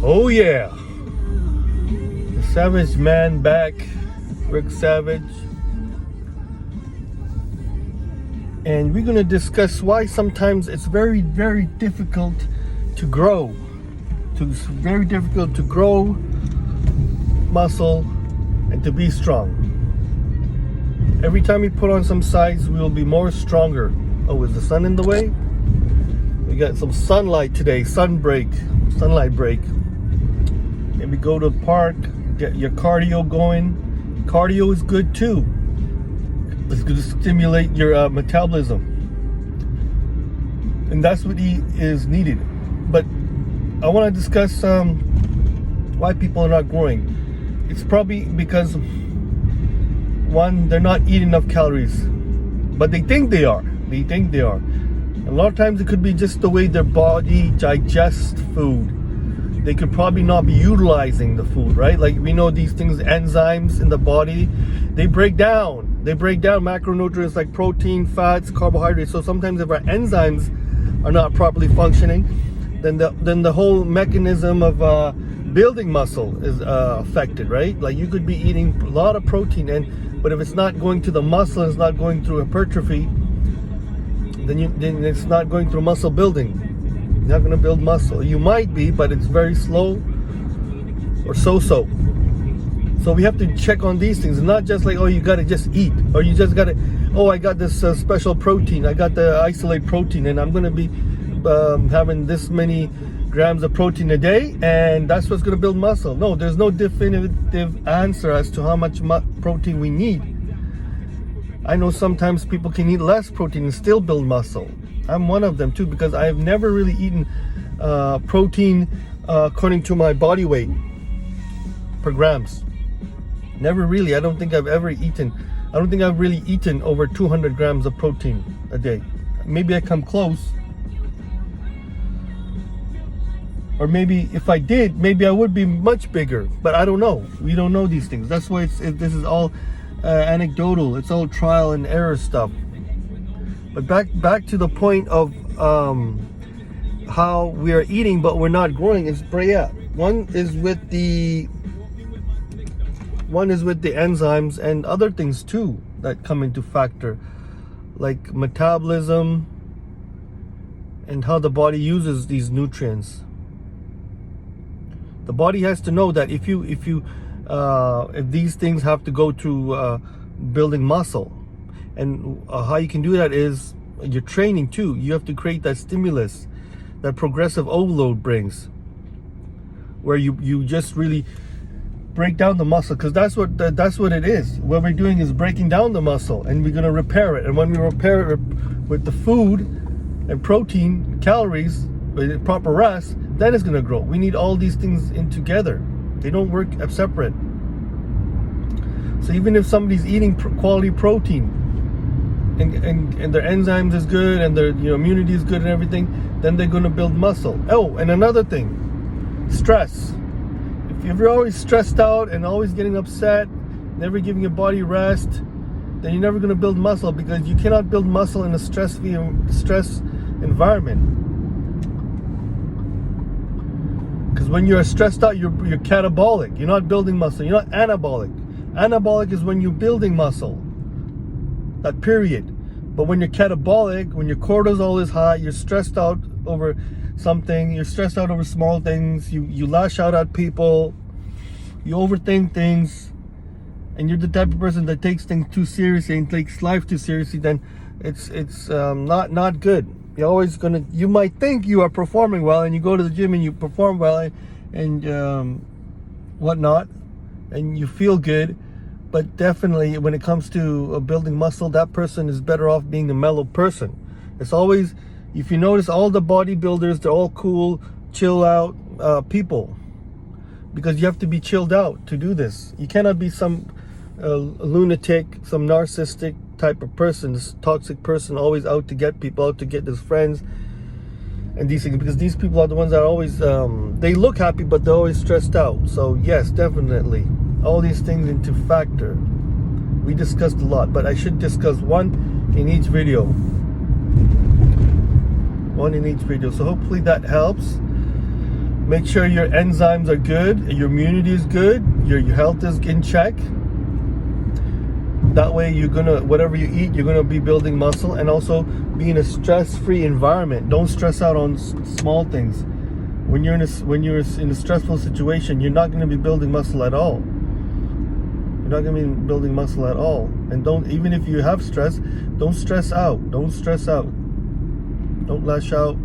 Oh yeah, the Savage Man back, Rick Savage, and we're gonna discuss why sometimes it's very, very difficult to grow. It's very difficult to grow muscle and to be strong. Every time we put on some size, we will be more stronger. Oh, is the sun in the way? We got some sunlight today, sunlight break. Maybe go to the park, get your cardio going. Cardio is good too. It's going to stimulate your metabolism. And that's what is needed. But I want to discuss why people are not growing. It's probably because, one, they're not eating enough calories. But they think they are. A lot of times it could be just the way their body digests food. They could probably not be utilizing the food, right? Like we know these things, enzymes in the body, they break down macronutrients like protein, fats, carbohydrates. So sometimes if our enzymes are not properly functioning, then the whole mechanism of building muscle is affected, right? Like you could be eating a lot of protein, but if it's not going to the muscle, it's not going through hypertrophy, then it's not going through muscle building. You're not going to build muscle. You might be, but it's very slow or so. So we have to check on these things. Not just like, oh, you got to just eat, or you just got to, oh, I got this special protein. I got the isolate protein, and I'm going to be having this many grams of protein a day, and that's what's going to build muscle. No, there's no definitive answer as to how much protein we need. I know sometimes people can eat less protein and still build muscle. I'm one of them too, because I've never really eaten protein according to my body weight per grams. Never really. I don't think I've really eaten over 200 grams of protein a day. Maybe I come close. Or maybe if I did, maybe I would be much bigger. But I don't know. We don't know these things. That's why this is all anecdotal. It's all trial and error stuff. But back to the point of how we are eating but we're not growing is One is with the enzymes and other things too that come into factor, like metabolism and how the body uses these nutrients. The body has to know that if these things have to go through building muscle. And how you can do that is your training too. You have to create that stimulus that progressive overload brings, where you just really break down the muscle, because that's what it is. What we're doing is breaking down the muscle, and we're going to repair it. And when we repair it with the food and protein, calories, with proper rest, then it's going to grow. We need all these things in together. They don't work separate. So even if somebody's eating quality protein, and their enzymes is good, and their immunity is good and everything, then they're going to build muscle. Oh, and another thing, stress. If you're always stressed out and always getting upset, never giving your body rest, then you're never going to build muscle, because you cannot build muscle in a stress environment. Because when you're stressed out, you're catabolic. You're not building muscle. You're not anabolic. Anabolic is when you're building muscle. That period. But when you're catabolic, when your cortisol is high, you're stressed out over something, you're stressed out over small things, you lash out at people, you overthink things, and you're the type of person that takes things too seriously and takes life too seriously, then it's not good. You might think you are performing well, and you go to the gym and you perform well and whatnot, and you feel good. But definitely when it comes to building muscle, that person is better off being a mellow person. It's always, if you notice, all the bodybuilders, they're all cool, chill out people, because you have to be chilled out to do this. You cannot be some lunatic, some narcissistic type of person, this toxic person, always out to get people, out to get his friends and these things, because these people are the ones that are always they look happy, but they're always stressed out. So yes, definitely all these things into factor. We discussed a lot, but I should discuss one in each video. So hopefully that helps. Make sure your enzymes are good, your immunity is good, your health is in check. That way you're gonna, whatever you eat, you're gonna be building muscle, and also be in a stress-free environment. Don't stress out on small things. When you're in a stressful situation, you're not gonna be building muscle at all. You're not gonna be building muscle at all. And don't, even if you have stress, don't stress out. Don't stress out. Don't lash out.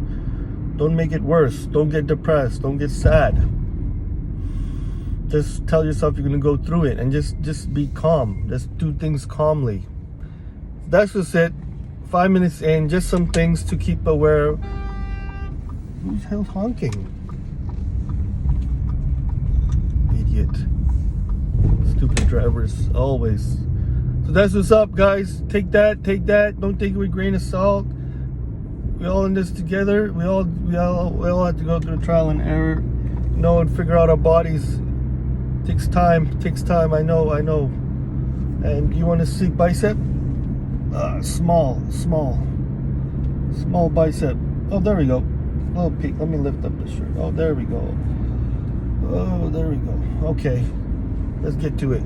Don't make it worse. Don't get depressed. Don't get sad. Just tell yourself you're gonna go through it, and just be calm. Just do things calmly. That's just it. 5 minutes in, just some things to keep aware of. Who's the hell honking? Idiot. Stupid drivers, always. So that's what's up, guys. Take that. Don't take it with a grain of salt. We all in this together. We all have to go through trial and error, and figure out our bodies. Takes time. I know. And you want to see bicep? Small bicep. Oh, there we go. Oh, peak. Let me lift up the shirt. Oh, there we go. Okay, let's get to it.